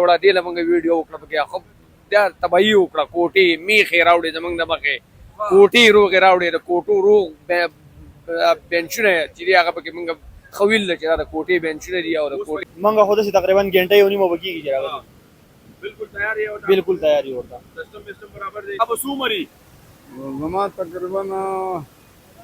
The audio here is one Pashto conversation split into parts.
एउटा دی لمنګ ویډیو وکړه پکې خو دا تبعی وکړه کوټي میخې راوړې زمنګ د مخې کوټي روغ راوړې د کوټو روغ بنچونه چې دی هغه پکې موږ خویل چې دا کوټي بنچونه دی او د کوټي موږ خو د تقریبا غنټه یو نیمه بکیږي چې راغلی بالکل تیار یو بالکل تیاری ورته سیستم برابر دی اب سومری زما تقریبا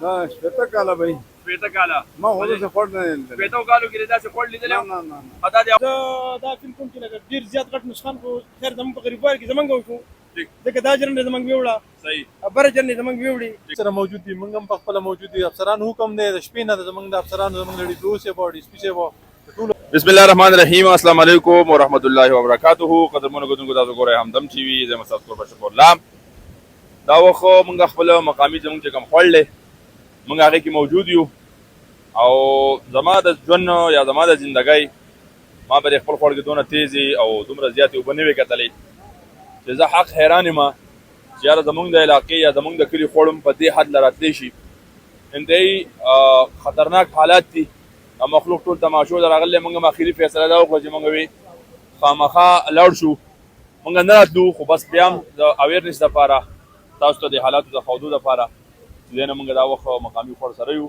دا شپته کاله به پیټه کالا ما هغه څه خور نه لیدل پیټو کالو کې دا څه کول لیدل نه نه نه ادا دی دا فلم کوم چې لګ ډیر زیات غټ نقصان کو خیر زموږ په غریبوار کې زمونږ وشو ځکه دا جرن زمونږ ویوړه صحیح بر جرن زمونږ ویوړي سره موجود دي موږ هم په خپل موجود دي افسران حکم دی د شپې نه زمونږ د افسرانو زمونږ لري دوسه باډي سپیسه وو بسم الله الرحمن الرحیم السلام علیکم ورحمۃ اللہ وبرکاتہ قدرمنو غوډونکو تاسو ګورئ همدم ټي وي زما تاسو کو بشکر الله دا وخت موږ خپل مقامی زموږ چې کوم خړلې موږ هغه کې موجود یو او زما د ژوند یا زما د ژوندۍ ما به خپل خړ کې دونه تیزی او دومره زیاتې وبنوي کتلې چې زه حق حیران ما چې یاره زموږ د علاقې یا زموږ د کلی خړم په دې حد لراتلی شي انتهایی خطرناک حالات دي مخلوق ټول تماشو درغله موږ اخیری فیصله دا وکړه چې موږ وی خامخا لاړ شو موږ نه راتلو خو بس بیا د اویرنس لپاره تاسو ته د حالاتو د خوندو لپاره چې نه موږ دا وخت مقامی خور سره یو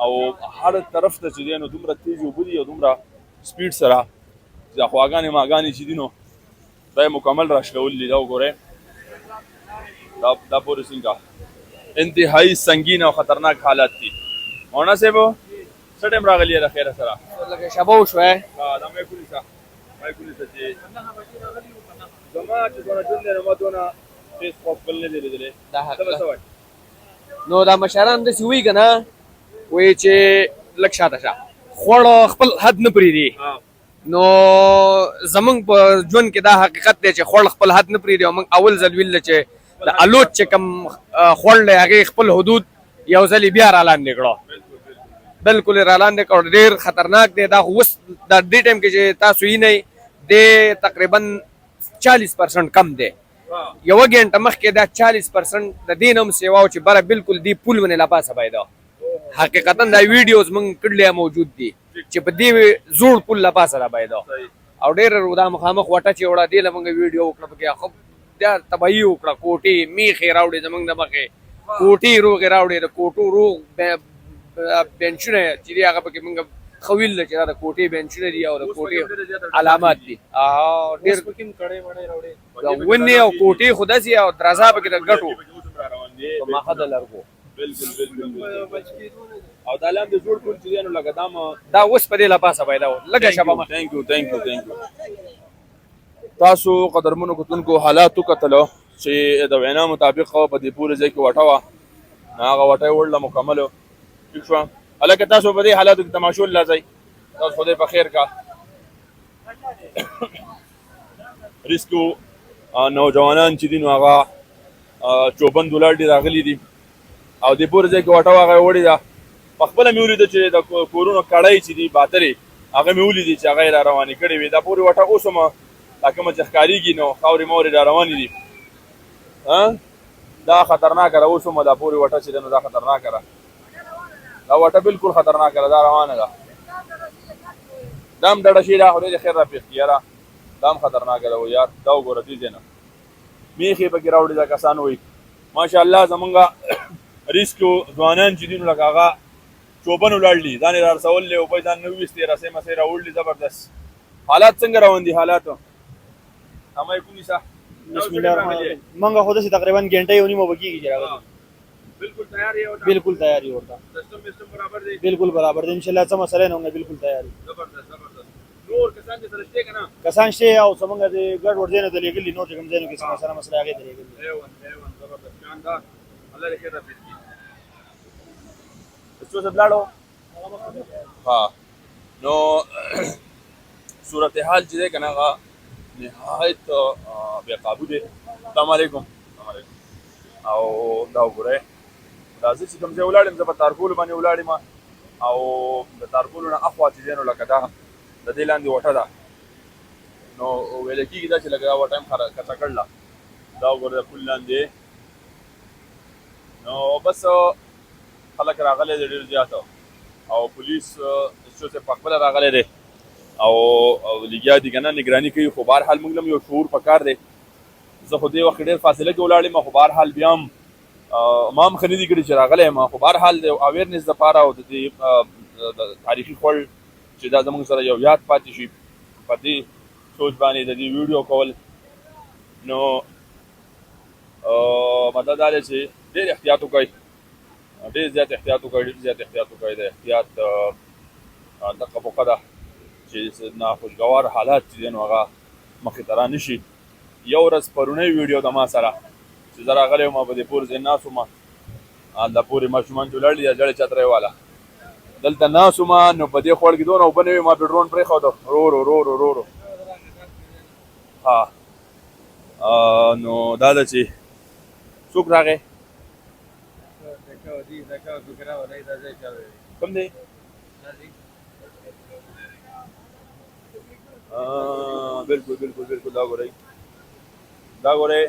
او هر طرف ته چې نو دومره تیز وبدي او دومره سپیډ سره چې خواګانې ماګانې چې دینو دا مکمل راشلول لیدا وګوره دا پورې څنګه انتهایی سنگین او خطرناک حالات دي مونا صاحب سټم راغلی را خیره سره لکه شبو شوه دا مې پولیسا چې زما چې دونه جون نه ماتونه فیس بوک بل نه لیدلې دا حق نو دا مشران د سوي کنه وای چې لکشاته شه خور خپل حد نه پریدي نو زمنګ په ژوند کې دا حقیقت دی چې خور خپل حد نه پریدي او موږ اول ځل ویل چې د الوت چې کم خور له هغه خپل حدود یو ځل بیا را لاندې کړو بالکل را لاندې کړو ډیر خطرناک دی دا اوس د دې ټیم کې چې تاسو یې نه دی تقریبا 40% کم دی یو غنټه مخکې دا 40% د دینم سیواو چې بره بالکل دی پول ونه لا پاسه بایدا حقیقتا دا ویډیوز مونږ کړلې موجود دي چې په دې زوړ پول لا پاسه را بایدا او ډیر دا مخامخ وټه چې وړه دی لمنګ ویډیو وکړه پکې خو دا تبعی وکړه کوټي میخې راوړې زمنګ د مخې کوټي روغ راوړې د کوټو روغ بنچونه چې دی هغه پکې موږ خویل چې دا کوټي بنچونه دی او د کوټي علامات دي ډیر پکې کړه وړه راوړي دا ونی او کوټي خداسي او درازا پکې د غټو په ماخه د لرګو بالکل او دا لاندې جوړ ټول چې نو لګا دا اوس په دې لپاسه پیدا و لګا شبا ما ثانک یو تاسو قدرمنو کوتونکو حالاتو کتلو چې د وینا مطابق په دې پورې ځای کې وټاوه هغه وټه ورله مکمل ٹھیک شو الکه تاسو په دې حالاتو کې تماشو لازم تاسو خدای په خیر کا ریسکو نوجوانان چې دین هغه چوبند ولر دي راغلي دي او د پور ځای کې وټاو هغه وړي دا خپل میولې د چې د کورونو کړای چې دی باتري هغه میولې دي چې هغه را روانې کړي وي دا پورې وټا اوسمه لکه مې ښکاریږي نو خاورې مورې را روانې دي دا خطرناک را اوسمه دا پورې وټا چې نو دا خطرناک را دا وټا بالکل خطرناک را دا روانه ده دام ډډه شي دا خو دې خیر را پیښیاره دام خطرناک را و یار دا وګوره دې نه میخي پکې راوړي دا کسان وي ماشاءالله زمونږه ریسکو ځوانان چې دین لکه هغه چوبن ولاړلی ځان یې رسول له او په ځان نو وستې راسه مسې راوړلی زبردست حالات څنګه روان دي حالات هم یې کومي صح بسم الله الرحمن الرحیم موږ خو د تقریبا غنټه یو نیمه بکیږي چې راغلی بالکل تیار یو بالکل تیاری ورته سیستم برابر دی بالکل برابر دی ان شاء الله څه مسله نه موږ بالکل تیاری زبردست نور کسان چې سره شته کنه کسان شته او څنګه د ګډ ورځنه د لګلی نور کوم ځای کې سره مسله هغه دی لګلی ایوان زبردست شاندار الله دې خیر راکړي څه بلاړو ها نو صورتحال چې ده کنه هغه نهایت بے قابو دي السلام علیکم او دا وګوره دا چې کوم ځای ولاړم زه په تارکول باندې ولاړم او د تارکول نه اخوا چې نو لکه دا د دې لاندې وټه ده نو ویل کېږي دا چې لګا وټایم کټه کړل دا وګوره کول لاندې نو بس خلک راغلي ډېر زیات او پولیس چې په خپل راغلي دي او لګیا دي کنه نگرانی کوي خو بهر حال موږ لم یو شعور پکار دی زه خو دې وخت ډېر فاصله کې ولاړم خو بهر حال بیا هم ما هم ښه نه دي کړي چې راغلی یم خو بهر حال د اویرنس دپاره او د دې تاریخي خوړ چې دا زموږ سره یو یاد پاتې شي په دې سوچ باندې د دې ویډیو کول نو مطلب دا دی چې ډېر احتیاط وکړئ ډېر زیات احتیاط وکړئ د احتیاط دغه موقع ده چې ناخوشګوار حالات چې دی نو هغه مخې ته را نه شي یو ورځ پرونی ویډیو د ما سره چې زه راغلی وم په دې پورې ځای ناست وم هلته پورې ماشومان چې ولاړ دي د جړې چترۍ والا دلته ناست وم نو په دې خوړ کې دونه اوبه نه وې ما پې ډرون پرېښوده ورو ها نو دا ده چې څوک راغی کوم دی بالکل دا ګورئ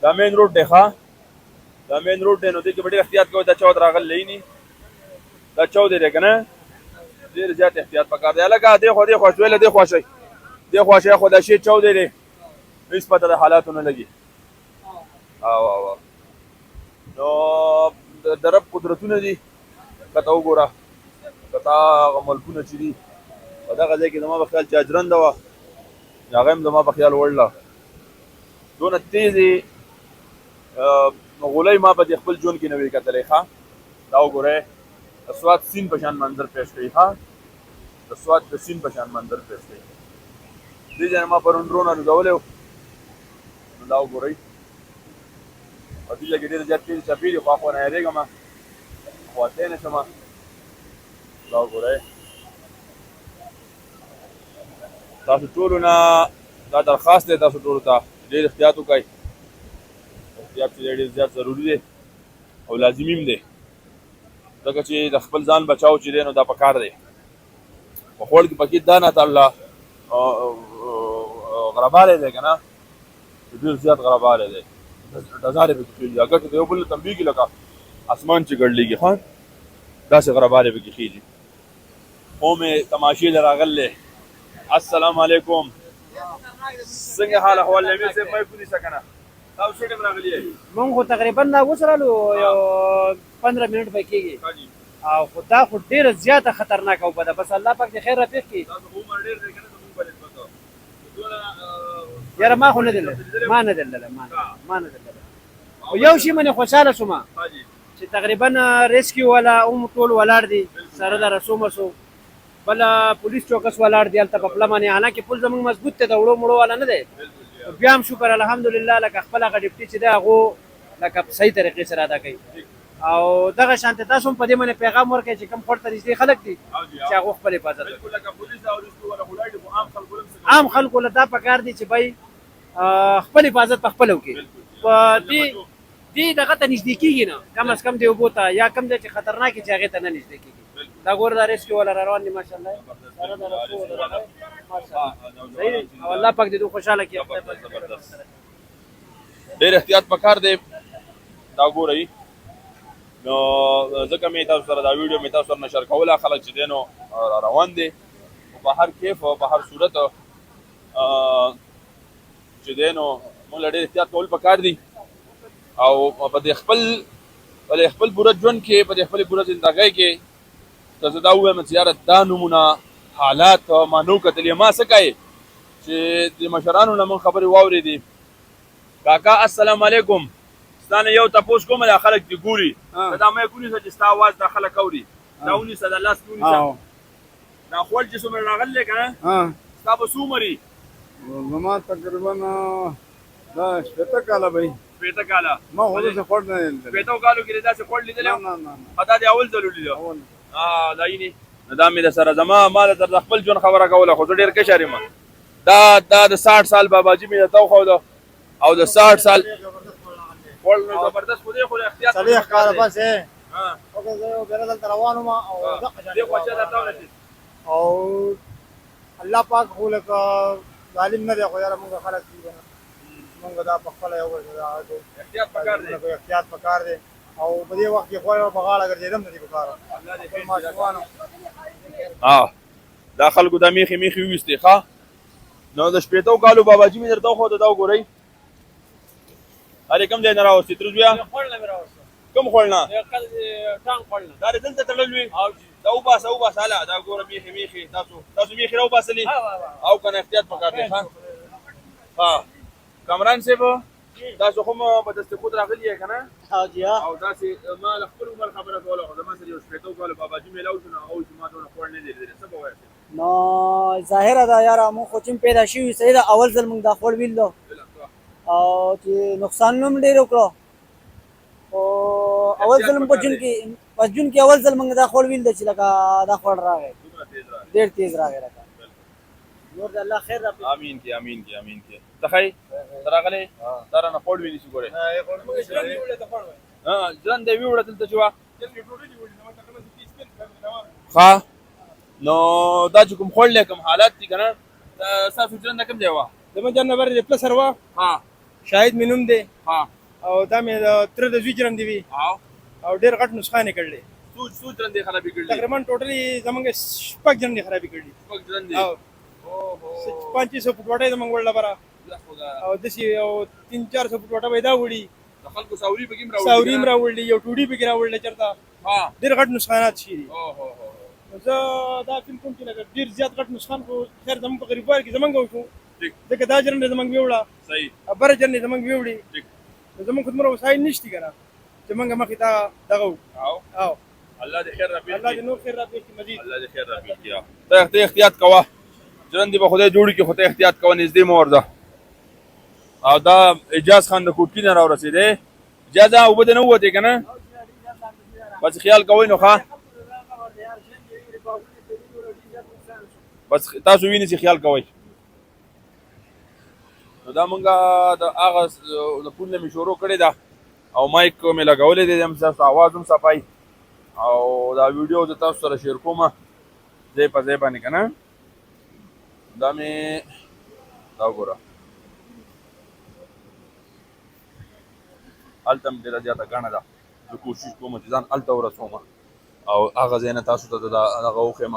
دا مین روډ دی ښه دا مین روډ دی نو دې کې به ډېر احتیاط کوئ دا چوک راغلی نه دا چو دی که نه ډېر زیات احتیاط پکار دی هلکه دې خوا شویله دې خوا شئ خو دا شی چو دی هېڅ پته د حالاتو نه لګي او نو د رب قدرتونه دي که ته وګوره که تا هغه ملکونه چې دي په دغه ځای کې زما په خیال چې اجرنده وه هغه هم زما په خیال وړله دونه تیزې غولۍ ما په دې خپل ژوند کې نه وې کتلی ښه دا وګورئ د سوات سیند په شان منظر پیش کوي ښه د سوات د سیند په شان منظر پیش کوي دې ځای ما پرون ډرون الوځولی و نو دا وګورئ او دې ځای کې ډېرې زیات تیزې څپې دي خو اخوا نه یېرېږم خواتی نه شم دا وګورئ تاسو ټولو نه دا درخواست دی تاسو ټولو ته ډېر احتیاط وکړئ احتیاط چې ډېر زیات ضروري دی او لازمي هم دی ځکه چې د خپل ځان بچاو چې دی نو دا پکار دی په خوړ کې پکې دا نه تعالی غربالی دی که نه ډېر زیات غربالی دی ډزارې پکې خېږي اګر چې د یو بل نه تمبېږي لکه اسمان چې ګړلیږي ښه داسې غربالی پکې خېږي خو مې تماشې له راغلی السلام علیکم څنګه حال احوال لمیر صاحب مې کو نیسه کنه تاسو څه ټیم راغلی یې مونږ خو تقریبا لا وسرالو یو 15 منټ به کېږي او خو دا خو ډېره زیاته خطرناکه اوبه ده بس الله پاک دې خیر رافیق کړي تاسو عمر ډېر دی کنه زموږ په نسبت یاره ما خو نه دی لیدلی ما نه دی لیدلی خو یو شي منې خوشحاله شوم چې تقریبا ریسکیو والا هم ټول ولاړ دي سره د رسو مسو بله پولیس چوکس ولاړ دی هلته په پله باندې حالانکې پل زموږ مضبوط دی د وړو مړو والا نه دی بیا هم شکر الحمدلله لکه خپل هغه ډیپټي چې دی هغو لکه په صحیح طریقې سره ادا کوي او دغه شانتې تاسو هم په دې باندې پیغام ورکړئ چې کوم خوړ ته نږدې خلک دي چې هغو خپل حفاظت عام خلکو له دا پکار دي چې بھائی خپل حفاظت په خپله وکړي په دې دغه ته نږدې کېږي نه کم از کم دې اوبو ته یا کم دی چې خطرناک چې هغې ته نه نږدې کېږي دا ګوره دا ریسکیو والا را روان دي ماشاءالله سره د رسو صحیح او الله پاک دې دوی خوشحاله کړي ډېر احتیاط پکار دی دا ګورئ نو ځکه مې تاسو سره دا ویډیو مې تاسو سره نشر کوله خلک چې دی نو روان دي په هر کیف او په هر صورت چې دی نو موږ له ډېر احتیاط کول پکار دي او په دې خپل پوره ژوند کې په دې خپل پوره زندګۍ کې که زه دا ووایم چې یاره دا نمونه حالات ما نو کتلې ما څه کوې چې د مشرانو نه مونږ خبرې واورېدې کاکا السلام علیکم ستا نه یو تپوس کومه دا خلک دې ګوري دا مې ونیسه چې ستا اواز دا خلک اوري دا ونیسه د لاس کې ونیسه دا خوړ چې څومره راغلی که نه ستا به څو مري زما تقریبا دا شپېته کاله به شپېته کاله ما خو داسې خوړ نه لیدلی شپېتو کالو کې دې داسې خوړ لیدلی نه دا دې اول ځل ولیده دا یې نو دا مې د سره زما ما د خپل ژوند خبره کوله خو زه ډېر کشر یم دا د 60 سال باباجي مې درته وښوده او د 60 سال خوړ نو زبردست خو دې خو احتیاط څلوېښت کاله بس یې وکړه زه یو بېره دلته روان وم او دې خوا چا درته ورسېد او الله پاک خو لکه ظالم نه دی خو یاره مونږ خلک دي که نه مونږ دا په خپله یو احتیاط پکار دی احتیاط پکار دی او په دې وخت کې خو یو په غاړه ګرځېدم نه دي پکار خپل ماشومانو دا خلکو دا میخي میخي وویستې ښه نو د شپېتو کالو باباجي مې درته وښوده دا وګورئ هلې کوم ځای نه راوستې تروز بیا کوم خوړ نه دا دې دلته تړل وي دا وباسه هله دا ګوره میخي تاسو میخي راوباسلې او که نه احتیاط پکار دی ښه کامران صاحب تاسو خو مو په دستخود راغلي یې که نه او داسې ما له خپل عمر خبره کوله خو زما سره یو شپېتو کالو باباجي میلاو شو نو هغه وایي چې ما دونه خوړ نه دی لیدلی څه به وایاست نو ظاهره ده یاره مونږ خو چې پیدا شوي صحیح ده اول ځل مونږ دا خوړ ویلو او چې نقصان هم ډېر وکړو او اول ځل مونږ په جون کې اول ځل مونږ دا خوړ ویل ده چې لکه دا خوړ راغی ډېر تیز راغی راته نور د الله خیر راکړي امین کې ته ښایي ته راغلی تا رانه خوړ ویني چې ګورې ژرند یې ویوړه دلته چې وه ښه نو دا چې کوم خوړ دی کوم حالات دي که نه ستاسو ژرنده کوم ځای وه زما جان نمبر دی پلسر وا شاهد مې نوم دی او دا مې د تره د زوی جرم دی وي او ډېر غټ نسخان یې کړلی څو ژرندې خرابې کړلې تقریبا ټوټلي زمونږ شپږ جرندې خرابې کړلي او 500 فوټ وټه زمونږ وړله بره او داسې یو 300-400 فوټ وټه به یې دا وړي د خلکو ساوري پکې هم ساوري هم راوړلي یو ټوډي پکې راوړلی چېرته ډېر غټ نسخانات شي دي زه دا فیل کوم چې لکه ډېر زیات غټ نسخان خو خیر زمونږ په غریبوار کې زمونږ وشو ځکه دا جرنډې زمونږ ویوړه بره جرنډې زمونږ ویوړي نو زمونږ خو دومره وسایل نشته که نه چې مونږ مخکې دا دغه وکړو الله دې خیر راپېښ الله دې نور خیر راپېښ کړي مزید الله دې خیر راپېښ کړي ته احتیاط کوه ژرندې به خدای جوړي کړي خو ته احتیاط کوه نږدې مه ورځه او دا اجاز خان د کوټکي نه راورسېدی اجازه اوبه دې نه ووتې که نه بس خیال کوئ نو ښه بس تاسو وینئ چې خیال کوئ نو دا مونږه د هغه د پول نه مې شروع کړې ده او مایک مې لګولی دی هم ستاسو اواز هم صفایي او دا ویډیو زه تاسو سره شیر کوم ځای په ځای باندې که نه دا مې دا وګوره هلته مې ډېره زیاته ګڼه ده زه کوشش کوم چې ځان هلته ورسوم او هغه ځای نه تاسو ته د هغه وښیم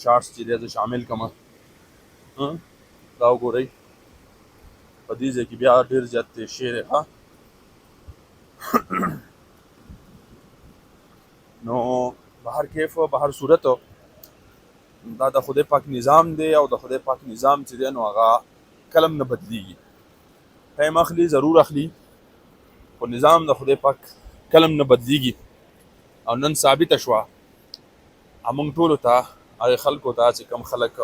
شارټس چې دی زه شامل کړم دا وګورئ په دې ځای کې بیا ډېر زیات تېز شی دی ښه نو بهر کیف بهر صورت دا د خدای پاک نظام دی او د خدای پاک نظام چې دی نو هغه کلم نه بدلیږي ټایم اخلي ضرور اخلي خو نظام د خدای پاک کلم نه بدلیږي او نن ثابته شوه موږ ټولو ته هغې خلکو ته چې کم خلک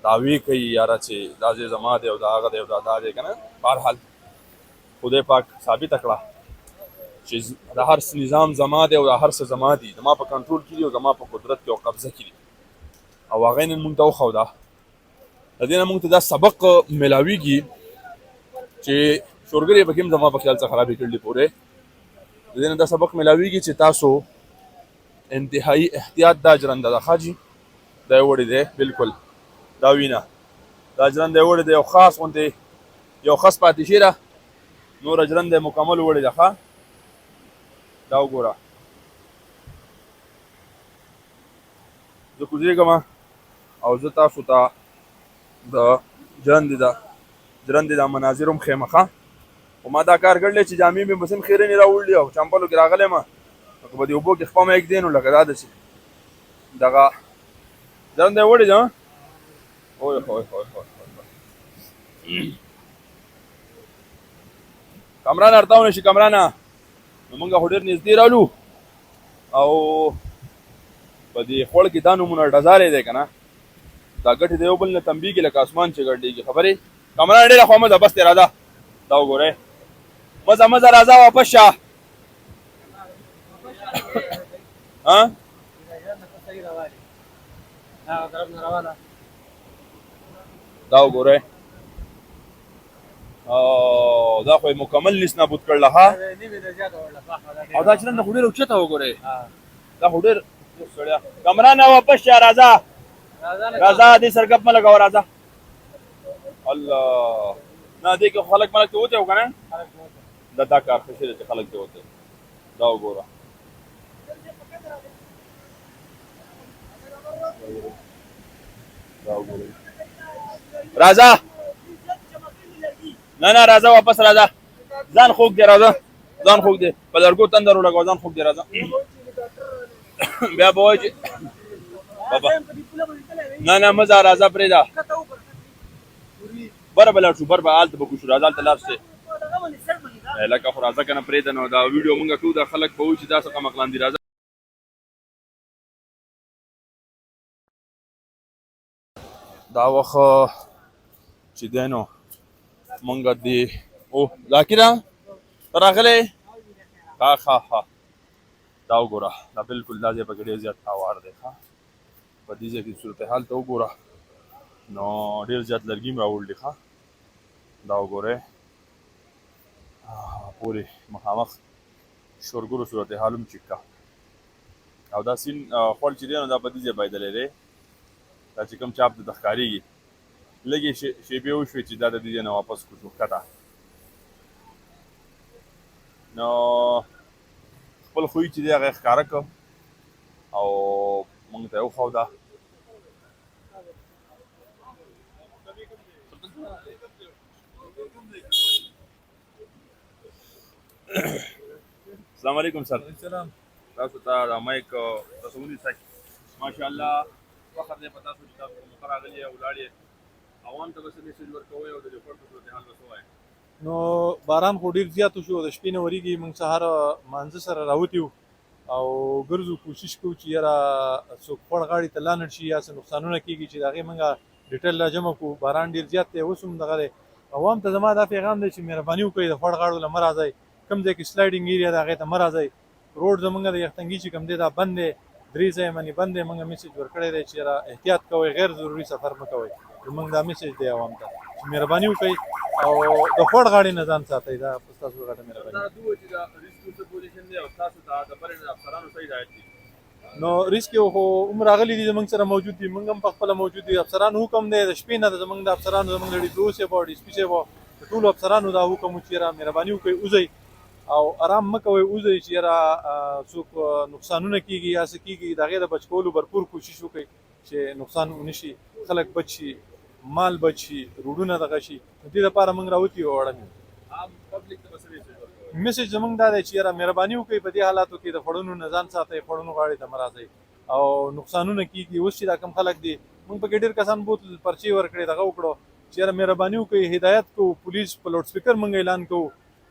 دعوې کوي یاره چې دا ځای زما دی او دا هغه دی او دا دی که نه بهرحال خدای پاک ثابته کړه چې د هر څه نظام زما دی او د هر څه زما دي زما په کنټرول کې دي او زما په قدرت کې او قبضه کې دي او هغې نن مونږ ته وښوده د دې نه مونږ ته دا سبق میلاویږي چې شورګرې پکې هم زما په خیال څه خرابې کړلې پورې د دې نه دا سبق میلاویږي چې تاسو انتهایی احتیاط دا جرنده ده ښه جي دا یې وړی دی بلکل دا وینه دا جرنده یې وړی دی یو خاص غوندې یو خس پاتې شي ده نوره جرنده یې مکمل وړې ده ښه دا وګوره زه کوزېږم او زه تاسو ته د جرندې دا مناظر هم ښیم ښه خو ما دا کار کړلی چې جامې مې بس هم خیرنې راوړلي او چمپلو کې راغلی یم نو که په دې اوبو کې خپه مه ایږدې نو لکه دا داسې دغه جرنده یې وړې ده اوی کامران ارتاو نشي کامرانه نو مونږ خو ډېر نږدې رالو او په دې خوړ کې دا نومونه ډزاری دی که نه دا ګټې د یو بل نه تنبیږي لکه اسمان چې ګډېږي خبرې کامران ډېره خوا مزه بس دی راځه دا وګورئ مزه راځه واپس شه دا وګورئ او دا خو یې مکمل لیست نابود کړله ها او دا چرنده خو ډېر اوچته وګورئ دا خو ډېر سړیا کامرانه واپس شه راځه دې سره ګپ مه لګوه راځه الله نه دې کې خلک ملک ته وتی و که نه دا کار ښه شی دی چې خلک ته وتی دا وګوره دا وګورئ راځه نه راځه واپس راځه ځان خوږ دی راځه ځان خوږ دی په لرګو تندر ولګوه ځان خوږ دی راځه بیا به وایي چې بابا نه مه ځه راځه پرېږده بره به لاړ شو بر به هلته به کوشو راځه هلته لاړ شئ لکه خو راځه که نه پرېږده نو دا ویډیو مونږ کوو دا خلک به وایي چې دا څه قمقلان دي راځه دا وخت چې دی نو مونږ دې او ذاکره ته راغلی ها دا وګوره دا بالکل دا ځای پکې ډېر زیات هوار دی ښه په دې ځای کې صورتحال ته وګوره نو ډېر زیات لرګي م راوړلي ښه دا وګورئ پورې مخامخ شورګلو صورتحال هم چیک کا او دا سین خوړ چې دی نو دا په دې ځای بایدلی دی دا چې کوم چاپ درته ښکارېږي لږې شیبې وشوې چې دا د دې ځای نه واپس کوشو ښکته نو خپل خوی چې دی هغه یې ښکاره کړ او مونږ ته یې وښوده السلام علیکم سر تاسو ته دا مایک تاسو ونیسئ ماشاءالله فخر دی په تاسو چې تاسو په موقع راغلي او ولاړ یې عوام ته به څه میسج ورکوئ او د دې خلکو صورتحال به څه وایئ نو باران خو ډېر زیات وشو د شپې نه ورېږي موږ سهار مانځه سره راوتي وو او ګرځو کوشش کوو چې یاره څوک خوړ غاړې ته لاندړ شي یا څه نقصانونه کېږي چې د هغې موږ ډیټیل را جمع کړو باران ډېر زیات دی اوس هم دغه دی عوام ته زما دا پیغام دی چې مهرباني وکړئ د خوړ غاړو له مه راځئ کوم ځای کې سلایډینګ ایریا ده هغې ته مه راځئ روډ زموږ د یختنګي چې کوم دی دا بند دی 3 ځایه باندې بند دی موږ میسج ورکړی دی چې یاره احتیاط کوئ غیر ضروري سفر مه کوئ زموږ دا میسج دی عوام ته چې مهرباني وکړئ او د خوړ غاړې نه ځان ساتئ دا ستاسو غټه مهرباني دا دوه چې دا ریسکیو څه پوزیشن دی او تاسو ته د برې نه افسرانو څه هدایت دي نو ریسکیو خو هم راغلي دي زموږ سره موجود دي موږ هم په خپله موجود دي افسرانو حکم دی د شپې نه د زموږ د افسرانو زموږ د ډي پي او صاحب او ډي اس پي صاحب د ټولو افسرانو دا حکم و چې یاره مهرباني وکړئ وځئ او آرام مه کوئ وځئ چې یاره څوک نقصانونه کېږي یا څه کېږي د هغې د بچ کولو بھرپور کوشش وکړئ چې نقصان ونه شي خلک بچ شي مال بچ شي روډونه دغه شي د دې لپاره موږ راوتي یو اړم یو عام پبلک ته به څه میسج ورکوئ میسج زموږ دا دی چې یاره مهرباني وکړئ په دې حالاتو کې د خوړونو نه ځان ساتئ خوړونو غاړې ته مه راځئ او نقصانونه کېږي اوس چې دا کم خلک دي موږ پکې ډېر کسان بوتل پرچې ورکړې دغه وکړو چې یاره مهرباني وکړئ هدایت کوو پولیس په لوډ سپیکر موږ اعلان کوو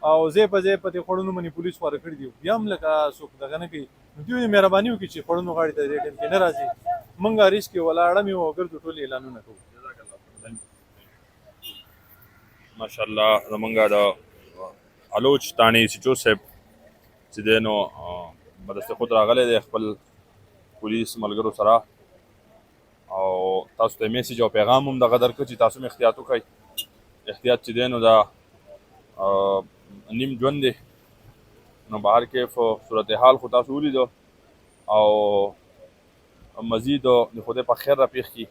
او ځای په ځای په دې خوړونو باندې پولیس خواره کړي دي بیا هم لکه څوک دغه نه کوي نو دوی مهرباني وکړي چې خوړونو غاړې ته دې ټایم کې نه راځي موږ ریسک کې ولاړم یو او ګرځو ټول اعلانونه کوو ماشاءالله زمونږ د الوچ تاڼې سیچو صاحب چې دی نو بدست خود راغلی دی خپل پولیس ملګرو سره او تاسو ته میسج او پیغام هم دغه درکړه چې تاسو هم احتیاط وکړئ احتیاط چې دی نو دا نیم ژوند دی نو بهر کیف صورتحال خو تاسو ولیدو او مزید د خدای په خیر را پیښ کړي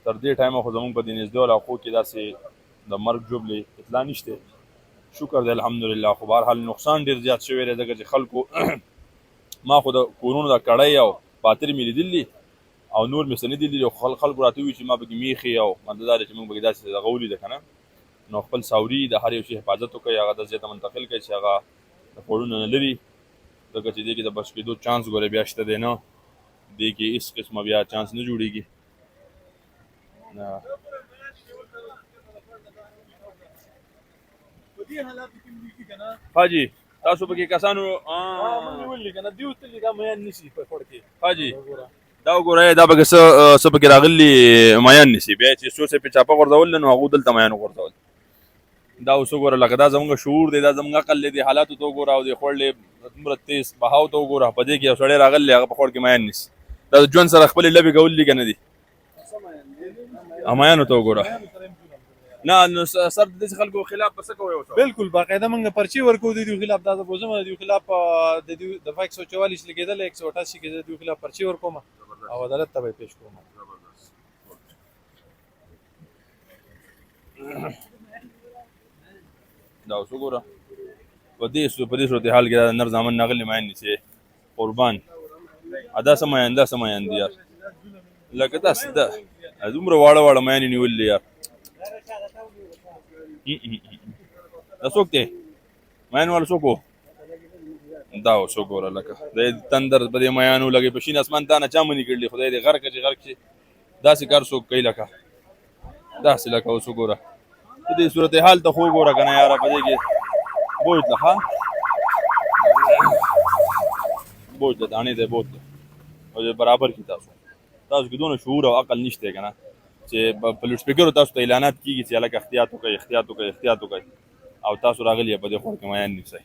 تر دې ټایمه خو زموږ په دې نږدې علاقو کې داسې د مرګ ژوبلې اطلاع نشته شکر دی الحمدلله خو بهرحال نقصان ډېر زیات شوی دی ځکه چې خلکو ما خو د کورونو د کړۍ او پاترې مې لیدلي او نور مې څه نه دي لیدلي خلکو راته ووایي چې ما پکې میخې او مطلب دا دی چې موږ پکې داسې دغه ولیده که نه نو خپل ساوري د هر یو شي حفاظت وکړئ هغه داسې ځای ته منتقل کړئ چې هغه د کورونو نه لرې ځکه چې دې کې د بچ کېدو چانس ګورې بیا شته دی نه دې کې هېڅ قسمه بیا چانس نه جوړېږي حاجی تاسو پکې کسانو حاجی دا وګورئ دا پکې څه پکې راغلي میان نیسي بیا چې څو څه پې چاپه غورځول نو هغو دلته میان وغورځول دا اوس وګوره لکه دا زموږ شعور دی دا زموږ عقل دی دې حالاتو ته وګوره او دې خوړ دومره تیز بهاو ته وګوره په دې کې یو سړی راغلی هغه په خوړ کې میان نیسي دا د ژوند سره خپلې لبې کول دي که نه دي میانو ته وګوره نه نو سر د دې خلکو خلاف به څه کوئ اوس بالکل باقاعده موږ پرچې ورکوو د دوی خلاف دا د بوزم د دوی خلاف د دوی دفعه 144 لګېدلی 188 کې د دوی خلاف پرچې ورکوم او عدالت ته به یې پیش کوم دا اوس وګوره په دې صورتحال کې دا نر زامن ناغلي میان نیسي قربان دا څه میان دی یار لکه داسې دومره واړه واړه میانې نیولې یار دا څوک دی میان والا څوک و دا و څوک وره لکه د تندر په دې میانو لګې په شین اسمان تا نه چا منې کړلې خدای دې غرق چې غرق شي داسې کار څوک کوي لکه داسې لکه اوس وګوره په دې صورتحال ته خو وګوره که نه یاره په دې کې بوج ده ښه بوج ده دانې دی بوج ده او برابر کړي تاسو کې دونه شعور او عقل نشته که نه چې په لوډ سپیکرو تاسو ته اعلانات کېږي چې هلکه احتیاط وکړئ احتیاط وکړئ احتیاط وکړئ او تاسو راغلي په دې خور کې میان نیسئ